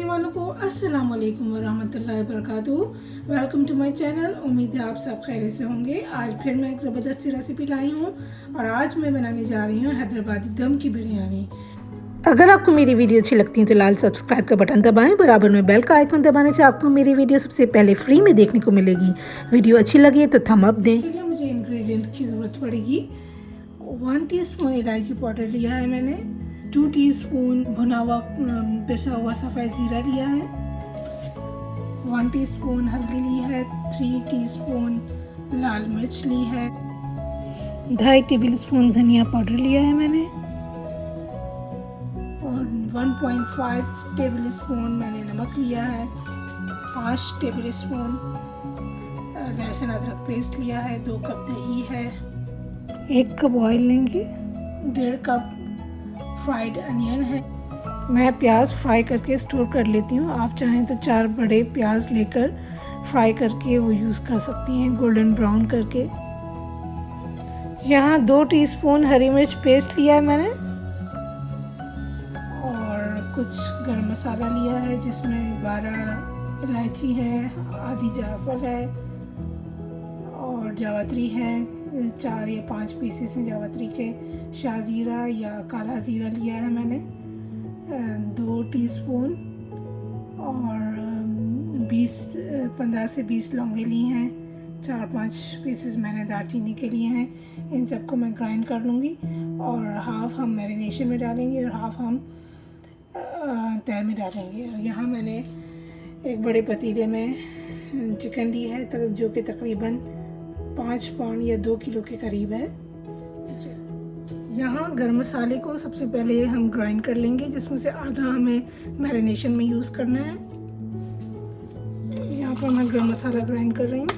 वालों को अस्सलाम वालेकुम वरहमतुल्लाहि वबरकातुहू। Welcome to my channel. उम्मीद है आप सब खैरियत से होंगे। आज फिर मैं एक ज़बरदस्त सी रेसिपी लाई हूँ और आज मैं बनाने जा रही हूँ हैदराबादी दम की बिरयानी। अगर आपको मेरी वीडियो अच्छी लगती है तो लाल सब्सक्राइब का बटन दबाएं, बराबर में बेल का आइकन दबाने से आपको मेरी वीडियो सबसे पहले फ्री में देखने को मिलेगी। वीडियो अच्छी लगी है तो थम अप दें। इसके लिए मुझे इंग्रेडिएंट की ज़रूरत पड़ेगी। 1 टीस्पून इलायची पाउडर लिया है मैंने, 2 टीस्पून भुना हुआ पिसा हुआ सफ़ेद ज़ीरा लिया है, 1 टीस्पून हल्दी ली है, 3 टीस्पून लाल मिर्च ली है, 2.5 टेबलस्पून धनिया पाउडर लिया है मैंने और 1.5 टेबलस्पून मैंने नमक लिया है, 5 टेबलस्पून लहसुन अदरक पेस्ट लिया है, 2 कप दही है, 1 कप ऑयल लेंगे, 1.5 कप फ्राइड अनियन है। मैं प्याज फ्राई करके स्टोर कर लेती हूँ। आप चाहें तो 4 बड़े प्याज लेकर फ्राई करके वो यूज़ कर सकती हैं, गोल्डन ब्राउन करके। यहाँ 2 टीस्पून हरी मिर्च पेस्ट लिया है मैंने और कुछ गरम मसाला लिया है जिसमें 12 इलायची है, आधी जायफल है और जावित्री है, 4 या 5 पीसेस हैं जावित्री के, शाहजीरा या काला ज़ीरा लिया है मैंने, 2 टीस्पून और 15 से 20 लौंगे ली हैं, 4-5 पीसेस मैंने दालचीनी के लिए हैं। इन सबको मैं ग्राइंड कर लूँगी और हाफ़ हम मैरिनेशन में डालेंगे और हाफ़ हम तय में डालेंगे। और यहाँ मैंने एक बड़े पतीले में चिकन ली है जो कि तकरीबन 5 पाउंड या 2 किलो के करीब है। यहाँ गरम मसाले को सबसे पहले हम ग्राइंड कर लेंगे जिसमें से आधा हमें मैरिनेशन में यूज़ करना है। यहाँ पर मैं गरम मसाला ग्राइंड कर रही हूँ।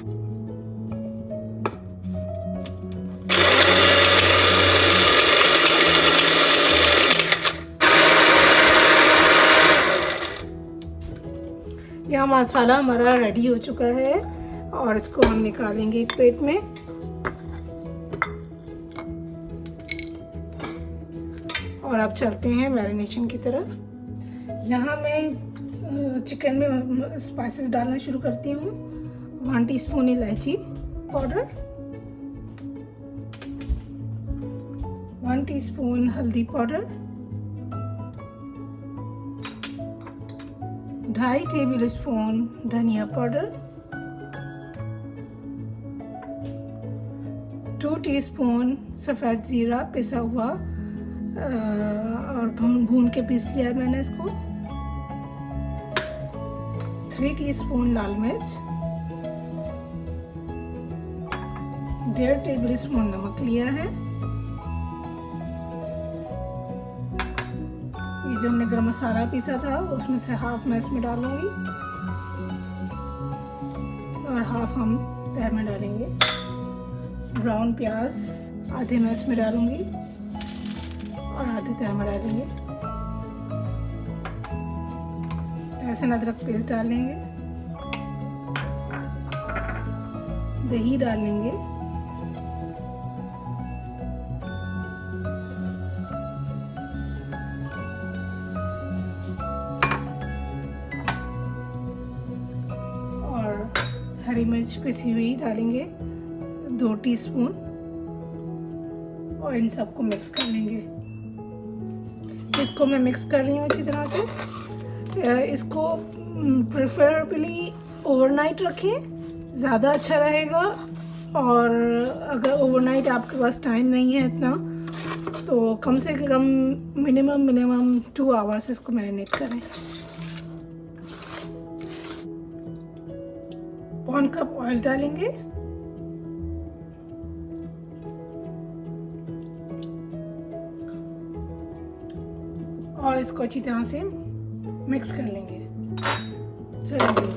यहाँ मसाला हमारा रेडी हो चुका है और इसको हम निकालेंगे एक प्लेट में। और अब चलते हैं मैरिनेशन की तरफ। यहाँ मैं चिकन में स्पाइसेस डालना शुरू करती हूँ। 1 टीस्पून इलायची पाउडर, 1 टीस्पून हल्दी पाउडर, 2.5 टेबलस्पून धनिया पाउडर, 2 टीस्पून सफ़ेद ज़ीरा पिसा हुआ और भून के पीस लिया है मैंने इसको, 3 टीस्पून लाल मिर्च, 1.5 टेबलस्पून नमक लिया है। ये जो हमने गरम मसाला पीसा था उसमें से हाफ मैं इसमें डालूंगी और हाफ हम तय में डालेंगे। ब्राउन प्याज आधे मैं इसमें डालूंगी और आधे तय में डालेंगे। लहसुन अदरक पेस्ट डालेंगे, दही डालेंगे, और हरी मिर्च पिसी हुई डालेंगे 2 टीस्पून और इन सबको मिक्स कर लेंगे। इसको मैं मिक्स कर रही हूँ अच्छी तरह से। इसको प्रेफरेबली ओवरनाइट रखें, ज़्यादा अच्छा रहेगा। और अगर ओवरनाइट आपके पास टाइम नहीं है इतना तो कम से कम मिनिमम 2 आवर्स इसको मैरिनेट करें। 1 कप ऑयल डालेंगे, और इसको अच्छी तरह से मिक्स कर लेंगे। चलिए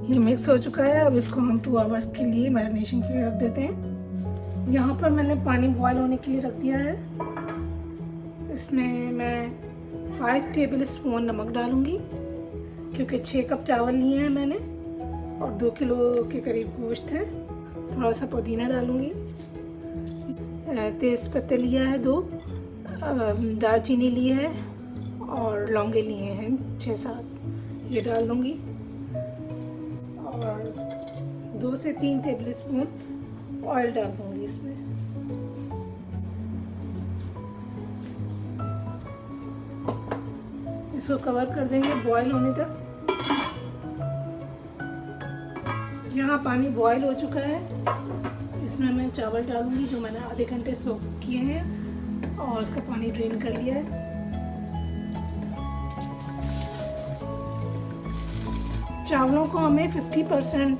ये मिक्स हो चुका है। अब इसको हम 2 आवर्स के लिए मैरिनेशन के लिए रख देते हैं। यहाँ पर मैंने पानी बॉयल होने के लिए रख दिया है। इसमें मैं 5 टेबलस्पून नमक डालूँगी क्योंकि 6 कप चावल लिए हैं मैंने और 2 किलो के करीब गोश्त है। थोड़ा सा पुदीना डालूँगी, तेज़ पत्ते लिया है 2, दालचीनी ली है और लौंगे लिए हैं 6-7। ये डाल दूँगी और 2 से 3 टेबल स्पून ऑयल डाल दूँगी इसमें। इसको कवर कर देंगे बॉईल होने तक। यहाँ पानी बॉईल हो चुका है, इसमें मैं चावल डालूंगी जो मैंने आधे घंटे सोक किए हैं और उसका पानी ड्रेन कर लिया है। चावलों को हमें 50%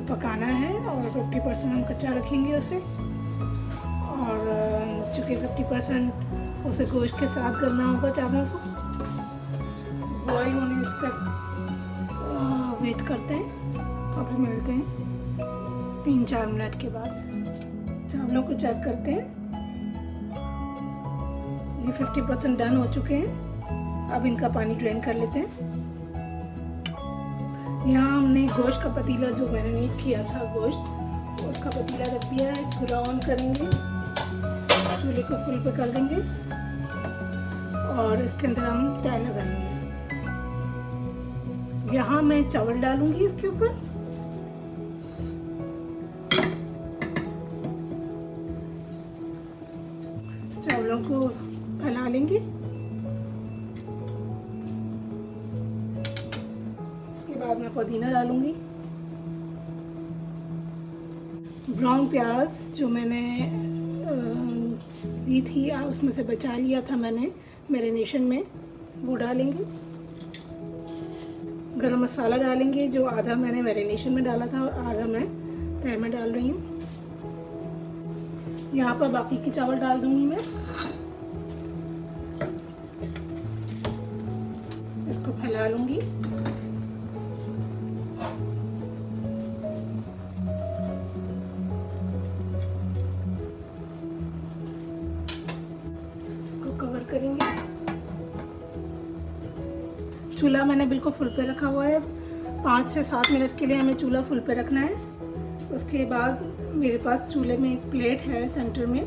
पकाना है और 50% हम कच्चा रखेंगे उसे, और चूँकि 50% उसे गोश्त के साथ करना होगा चावलों को। बॉईल होने तक वेट करते हैं और फिर मिलते हैं 3-4 मिनट के बाद। चावलों को चेक करते हैं, ये 50% डन हो चुके हैं। अब इनका पानी ड्रेन कर लेते हैं। यहाँ हमने गोश्त का पतीला जो मैरिनेट किया था गोश्त, उसका पतीला रख दिया है। चूल्हा ऑन करेंगे, चूल्हे को फुल पे कर देंगे और इसके अंदर हम तेल लगाएंगे। यहाँ मैं चावल डालूंगी इसके ऊपर। चावलों को फैला लेंगे। इसके बाद मैं पुदीना डालूंगी। ब्राउन प्याज जो मैंने ली थी, उसमें से बचा लिया था मैंने मैरिनेशन में, वो डालेंगे। गरम मसाला डालेंगे जो आधा मैंने मैरिनेशन में डाला था और आधा मैं तय में डाल रही हूँ। यहाँ पर बाकी के चावल डाल दूंगी मैं। इसको फैला लूंगी। इसको कवर करेंगे। चूल्हा मैंने बिल्कुल फुल पे रखा हुआ है। 5 से 7 मिनट के लिए हमें चूल्हा फुल पे रखना है। उसके बाद मेरे पास चूल्हे में एक प्लेट है सेंटर में,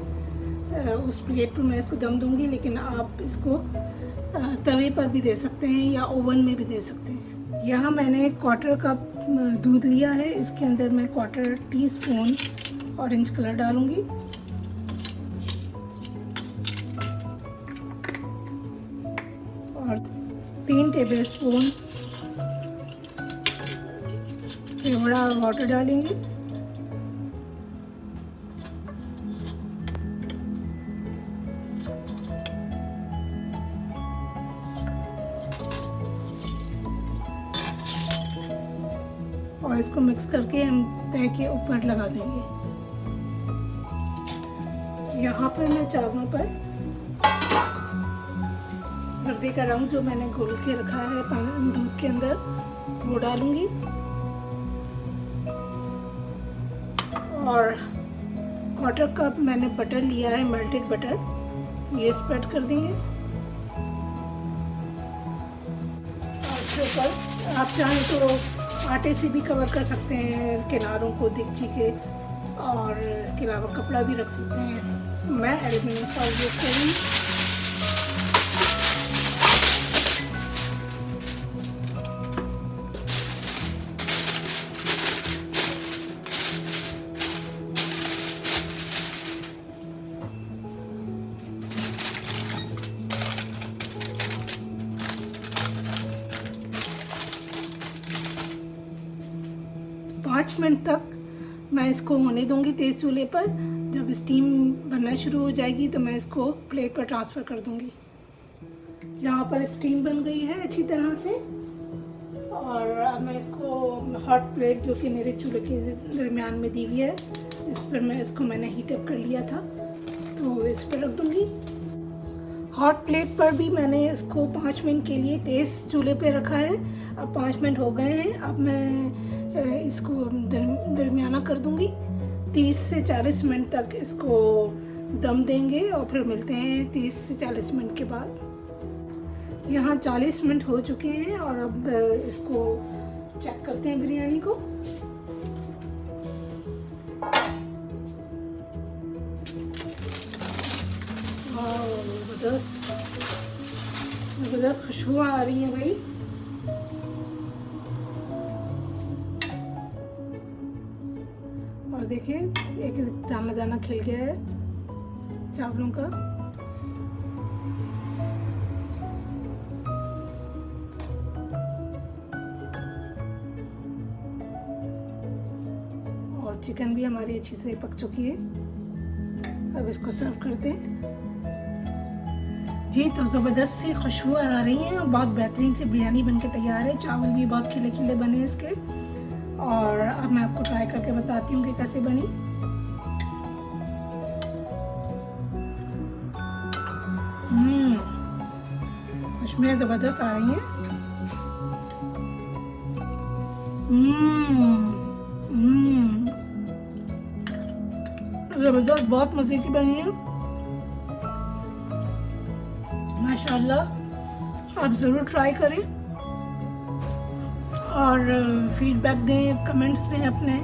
उस प्लेट पर मैं इसको दम दूंगी, लेकिन आप इसको तवे पर भी दे सकते हैं या ओवन में भी दे सकते हैं। यहाँ मैंने 1/4 कप दूध लिया है, इसके अंदर मैं 1/4 टीस्पून ऑरेंज कलर डालूंगी और 3 टेबल स्पून केवड़ा वाटर डालेंगे। और इसको मिक्स करके हम तय के ऊपर लगा देंगे। यहाँ पर मैं चावलों पर हल्दी का रंग जो मैंने घोल के रखा है दूध के अंदर, वो डालूंगी और 1/4 कप मैंने बटर लिया है, मेल्टेड बटर, ये स्प्रेड कर देंगे। और इसके ऊपर आप चाहें तो आटे से भी कवर कर सकते हैं किनारों को देगची के, और इसके अलावा कपड़ा भी रख सकते हैं। मैं एल्युमिनियम फॉइल यूज़ करूँगी। पाँच मिनट तक मैं इसको होने दूंगी तेज़ चूल्हे पर। जब स्टीम बनना शुरू हो जाएगी तो मैं इसको प्लेट पर ट्रांसफ़र कर दूंगी। यहाँ पर स्टीम बन गई है अच्छी तरह से, और अब मैं इसको हॉट प्लेट जो कि मेरे चूल्हे के दरमियान में दी हुई है, इस पर मैंने हीट अप कर लिया था, तो इस पर रख दूंगी। हॉट प्लेट पर भी मैंने इसको 5 मिनट के लिए तेज़ चूल्हे पे रखा है। अब 5 मिनट हो गए हैं। अब मैं इसको दरमियाना कर दूंगी। 30 से 40 मिनट तक इसको दम देंगे और फिर मिलते हैं 30 से 40 मिनट के बाद। यहाँ 40 मिनट हो चुके हैं और अब इसको चेक करते हैं बिरयानी को। ज़बरदस्त खुशबू आ रही है भाई। और देखिए एक दाना दाना खिल गया है चावलों का। और चिकन भी हमारी अच्छी से पक चुकी है। अब इसको सर्व करते हैं। जी तो ज़बरदस्त सी खुशबू आ रही है और बहुत बेहतरीन सी बिरयानी बनके तैयार है। चावल भी बहुत खिले खिले बने इसके। और अब मैं आपको ट्राई करके बताती हूँ कि कैसे बनी। खुशबुएं ज़बरदस्त आ रही हैं। ज़बरदस्त, बहुत मज़े की बनी है माशाल्लाह। आप ज़रूर ट्राई करें और फीडबैक दें, कमेंट्स दें अपने,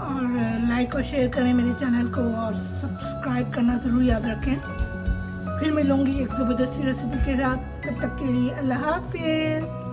और लाइक और शेयर करें मेरे चैनल को, और सब्सक्राइब करना ज़रूर याद रखें। फिर मिलूँगी एक ज़बरदस्ती रेसिपी के साथ। तब तक के लिए अल्लाह हाफिज़।